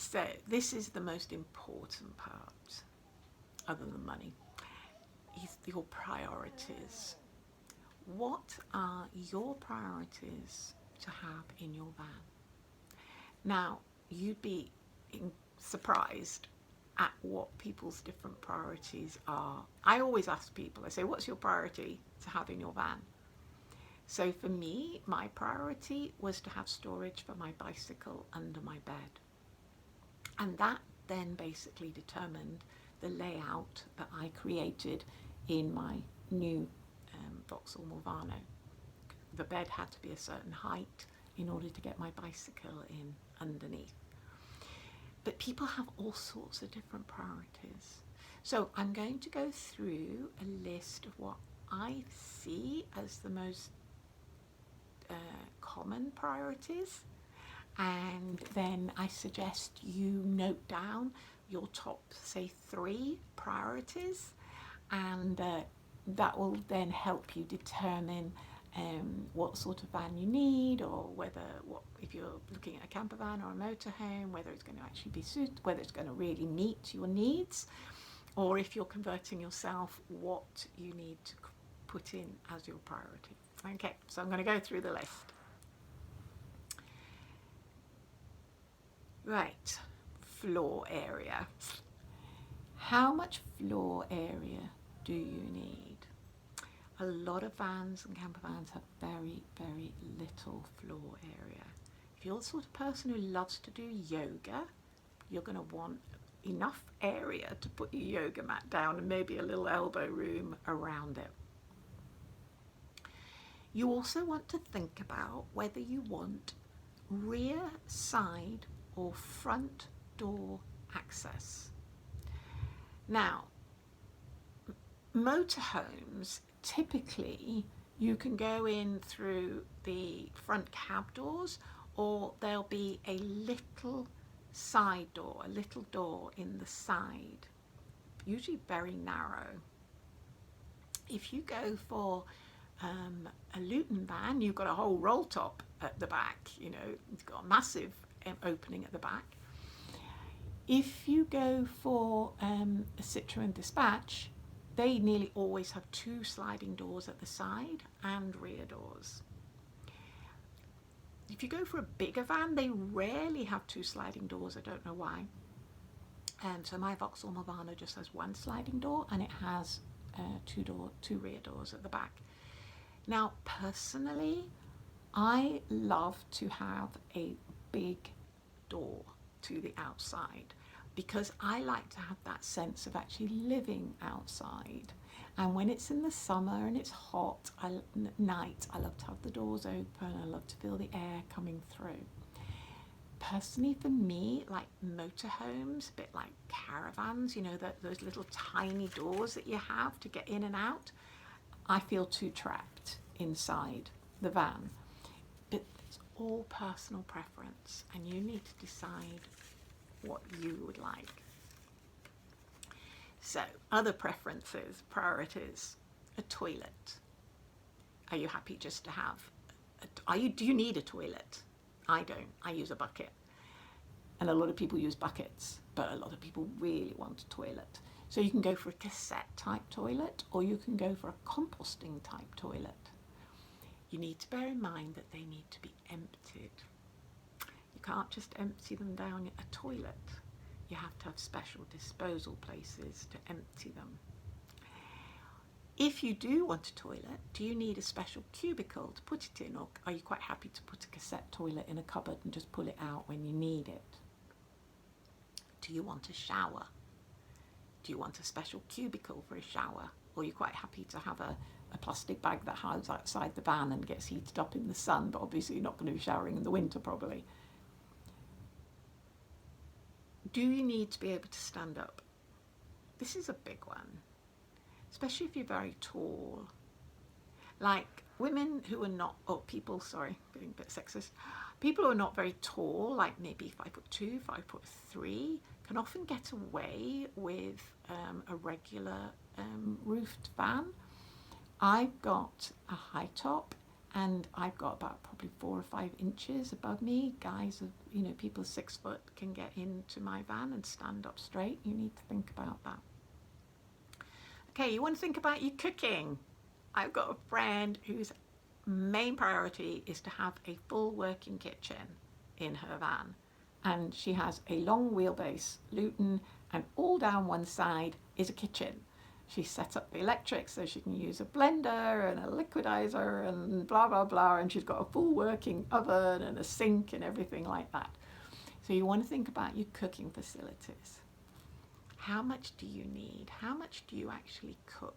So this is the most important part, other than money, is your priorities. What are your priorities to have in your van? Now, you'd be surprised at what people's different priorities are. I always ask people, I say, what's your priority to have in your van? So for me, my priority was to have storage for my bicycle under my bed. And that then basically determined the layout that I created in my new Vauxhall Movano. The bed had to be a certain height in order to get my bicycle in underneath. But people have all sorts of different priorities. So I'm going to go through a list of what I see as the most common priorities, and then I suggest you note down your top, say, 3 priorities, and that will then help you determine what sort of van you need, or if you're looking at a camper van or a motorhome, whether it's going to actually be suited, whether it's going to really meet your needs, or if you're converting yourself, what you need to put in as your priority. Okay, so I'm going to go through the list. Right, floor area. How much floor area do you need? A lot of vans and camper vans have very, very little floor area. If you're the sort of person who loves to do yoga, you're going to want enough area to put your yoga mat down and maybe a little elbow room around it. You also want to think about whether you want rear, side, or front door access. Now, motorhomes, typically you can go in through the front cab doors, or there'll be a little side door, a little door in the side, usually very narrow. If you go for a Luton van, you've got a whole roll top at the back, you know, it's got a massive opening at the back. If you go for a Citroën Dispatch, they nearly always have 2 sliding doors at the side and rear doors. If you go for a bigger van, they rarely have 2 sliding doors. I don't know why. So my Vauxhall Movano just has 1 sliding door, and it has 2 rear doors at the back. Now, personally, I love to have a big door to the outside, because I like to have that sense of actually living outside. And when it's in the summer and it's hot at night, I love to have the doors open. I love to feel the air coming through. Personally, for me, like motorhomes, a bit like caravans, you know, those little tiny doors that you have to get in and out, I feel too trapped inside the van. But it's all personal preference, and you need to decide what you would like. So, other preferences, priorities, a toilet. Are you happy just to have, do you need a toilet? I don't, I use a bucket. And a lot of people use buckets, but a lot of people really want a toilet. So you can go for a cassette type toilet, or you can go for a composting type toilet. You need to bear in mind that they need to be emptied. You can't just empty them down a toilet. You have to have special disposal places to empty them. If you do want a toilet, do you need a special cubicle to put it in, or are you quite happy to put a cassette toilet in a cupboard and just pull it out when you need it? Do you want a shower? Do you want a special cubicle for a shower? Or are you quite happy to have a plastic bag that hides outside the van and gets heated up in the sun, but obviously you're not going to be showering in the winter probably? Do you need to be able to stand up? This is a big one, especially if you're very tall. Like women who are not, people, sorry, being a bit sexist, people who are not very tall, like maybe 5'2", 5'3", can often get away with a regular roofed van. I've got a high top and I've got about probably 4 or 5 inches above me. Guys, people 6 foot can get into my van and stand up straight. You need to think about that. Okay, you want to think about your cooking. I've got a friend whose main priority is to have a full working kitchen in her van, and she has a long wheelbase Luton, and all down one side is a kitchen. She set up the electrics so she can use a blender and a liquidizer and blah blah blah, and she's got a full working oven and a sink and everything like that. So you want to think about your cooking facilities. How much do you need? How much do you actually cook?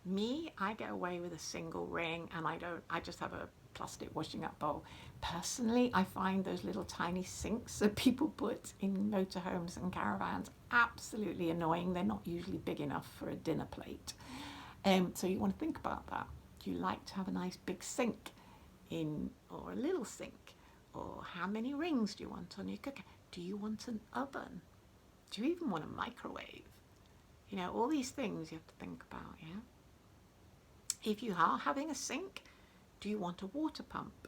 Me, I get away with a single ring, and I just have a plastic washing up bowl. Personally, I find those little tiny sinks that people put in motorhomes and caravans absolutely annoying. They're not usually big enough for a dinner plate. So you want to think about that. Do you like to have a nice big sink or a little sink? Or how many rings do you want on your cooker? Do you want an oven? Do you even want a microwave? All these things you have to think about, yeah? If you are having a sink, do you want a water pump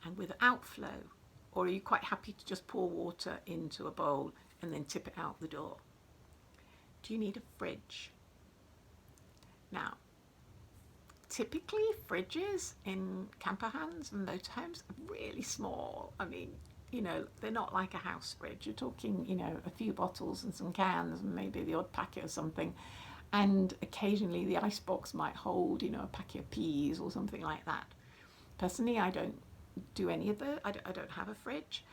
and with outflow? Or are you quite happy to just pour water into a bowl and then tip it out the door? Do you need a fridge? Now, typically fridges in campervans and motorhomes are really small. I mean, they're not like a house fridge. You're talking, a few bottles and some cans and maybe the odd packet or something. And occasionally the icebox might hold, a packet of peas or something like that. Personally, I don't do any of I don't have a fridge,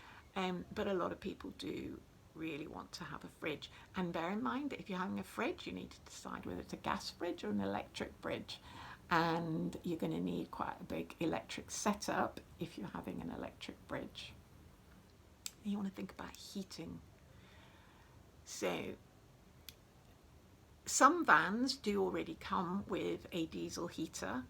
but a lot of people do really want to have a fridge. And bear in mind that if you're having a fridge, you need to decide whether it's a gas fridge or an electric fridge. And you're going to need quite a big electric setup if you're having an electric fridge. And you want to think about heating. So some vans do already come with a diesel heater,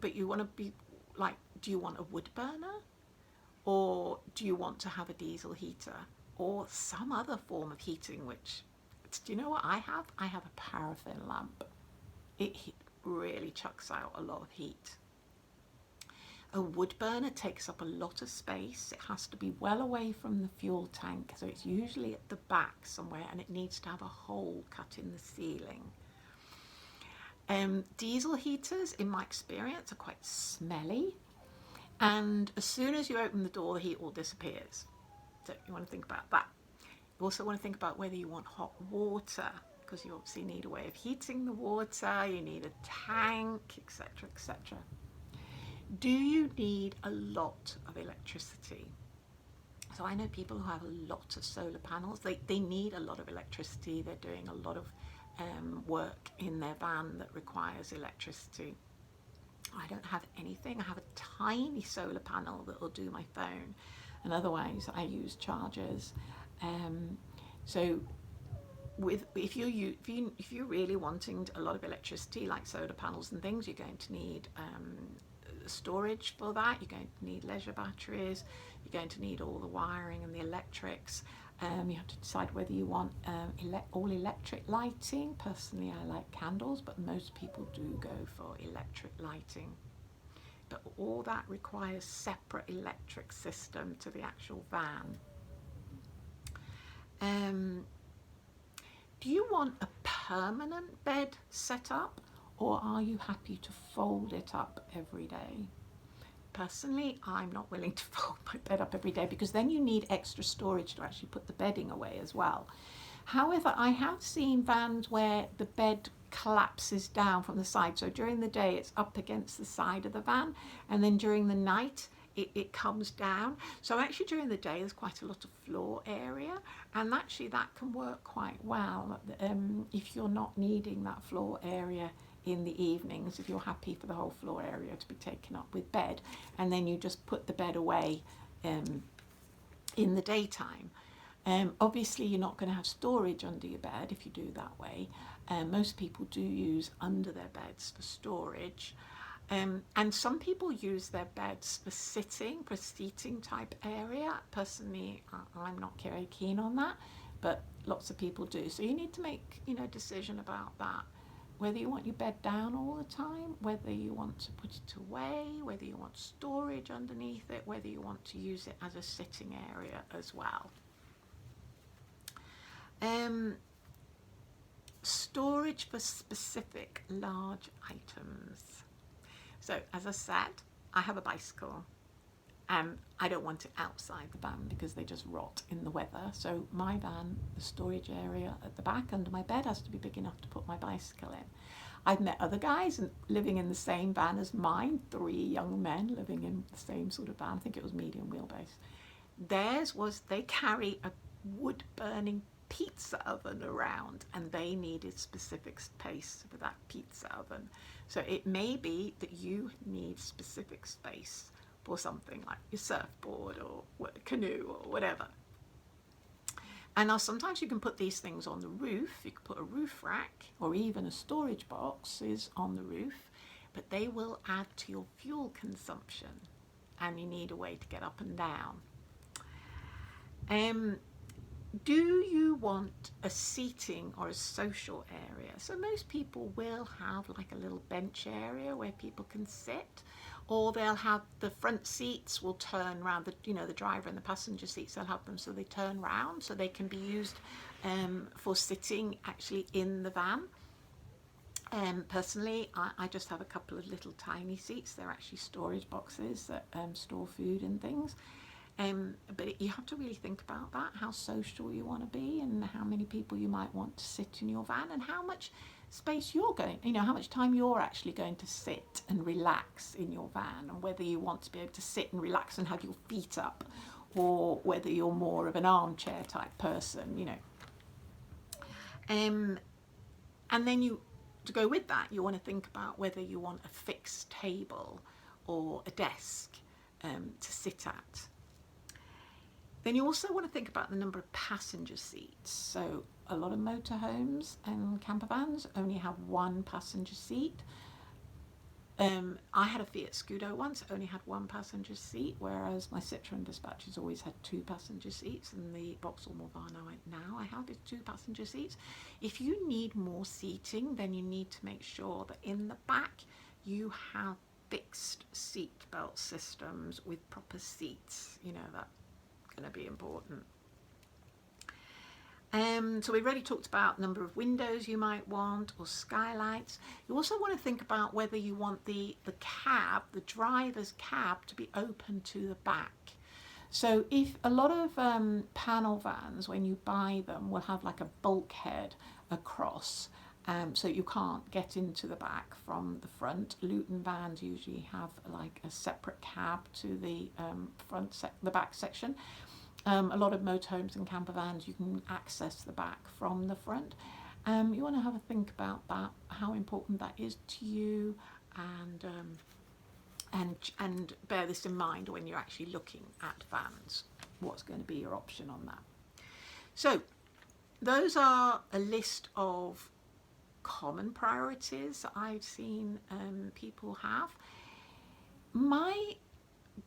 but you want to be like, do you want a wood burner, or do you want to have a diesel heater or some other form of heating? Do you know what I have? I have a paraffin lamp. It really chucks out a lot of heat. A wood burner takes up a lot of space. It has to be well away from the fuel tank, so it's usually at the back somewhere, and it needs to have a hole cut in the ceiling. Diesel heaters, in my experience, are quite smelly, and as soon as you open the door, the heat all disappears. So you want to think about that. You also want to think about whether you want hot water, because you obviously need a way of heating the water, you need a tank, etc., etc. Do you need a lot of electricity? So I know people who have a lot of solar panels. They need a lot of electricity. They're doing a lot of work in their van that requires electricity. I don't have anything. I have a tiny solar panel that will do my phone, and otherwise I use chargers. So if you're really wanting a lot of electricity, like solar panels and things, you're going to need storage for that. You're going to need leisure batteries. You're going to need all the wiring and the electrics. You have to decide whether you want all electric lighting. Personally, I like candles, but most people do go for electric lighting. But all that requires separate electric system to the actual van. Do you want a permanent bed set up, or are you happy to fold it up every day? Personally, I'm not willing to fold my bed up every day, because then you need extra storage to actually put the bedding away as well. However, I have seen vans where the bed collapses down from the side. So during the day, it's up against the side of the van, and then during the night, it comes down. So actually during the day, there's quite a lot of floor area, and actually that can work quite well if you're not needing that floor area in the evenings, if you're happy for the whole floor area to be taken up with bed, and then you just put the bed away in the daytime. Obviously you're not going to have storage under your bed if you do that way. Most people do use under their beds for storage, and some people use their beds for seating type area. Personally, I'm not very keen on that, but lots of people do. So you need to make a decision about that. whether you want your bed down all the time, whether you want to put it away, whether you want storage underneath it, whether you want to use it as a sitting area as well. Storage for specific large items. So as I said, I have a bicycle and I don't want it outside the van because they just rot in the weather. So my van, the storage area at the back under my bed, has to be big enough to put my bicycle in. I've met other guys living in the same van as mine, 3 young men living in the same sort of van. I think it was medium wheelbase. Theirs was, they carry a wood burning pizza oven around and they needed specific space for that pizza oven. So it may be that you need specific space for something like your surfboard or canoe or whatever. And now sometimes you can put these things on the roof. You can put a roof rack or even a storage box is on the roof, but they will add to your fuel consumption and you need a way to get up and down. Do you want a seating or a social area? So most people will have like a little bench area where people can sit, or they'll have the front seats will turn around, the driver and the passenger seats, they'll have them so they turn round so they can be used for sitting actually in the van. Personally, I just have a couple of little tiny seats. They're actually storage boxes that store food and things. But you have to really think about that, how social you want to be and how many people you might want to sit in your van and how much space you're going, how much time you're actually going to sit and relax in your van, and whether you want to be able to sit and relax and have your feet up, or whether you're more of an armchair type person, And then to go with that, you want to think about whether you want a fixed table or a desk to sit at. Then you also want to think about the number of passenger seats. So a lot of motorhomes and camper vans only have 1 passenger seat. I had a Fiat Scudo once, only had 1 passenger seat, whereas my Citroen Dispatch has always had 2 passenger seats, and the Vauxhall Movano now I have is 2 passenger seats. If you need more seating, then you need to make sure that in the back you have fixed seat belt systems with proper seats. That's going to be important. So we've already talked about number of windows you might want, or skylights. You also want to think about whether you want the cab, the driver's cab, to be open to the back. So if a lot of panel vans, when you buy them, will have like a bulkhead across, so you can't get into the back from the front. Luton vans usually have like a separate cab to the the back section. A lot of motorhomes and camper vans, you can access the back from the front. You want to have a think about that, how important that is to you, and bear this in mind when you're actually looking at vans. What's going to be your option on that? So those are a list of common priorities that I've seen people have. My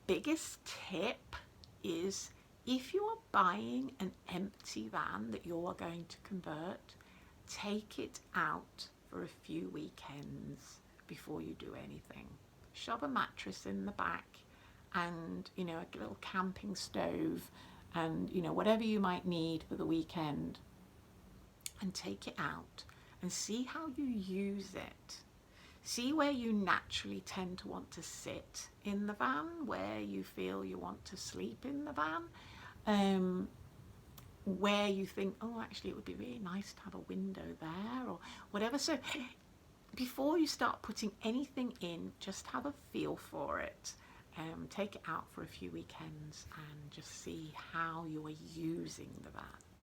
biggest tip is, if you are buying an empty van that you are going to convert, take it out for a few weekends before you do anything. Shove a mattress in the back and, a little camping stove and, whatever you might need for the weekend, and take it out and see how you use it. See where you naturally tend to want to sit in the van, where you feel you want to sleep in the van, where you think, oh, actually it would be really nice to have a window there, or whatever. So before you start putting anything in, just have a feel for it. Take it out for a few weekends and just see how you are using the van.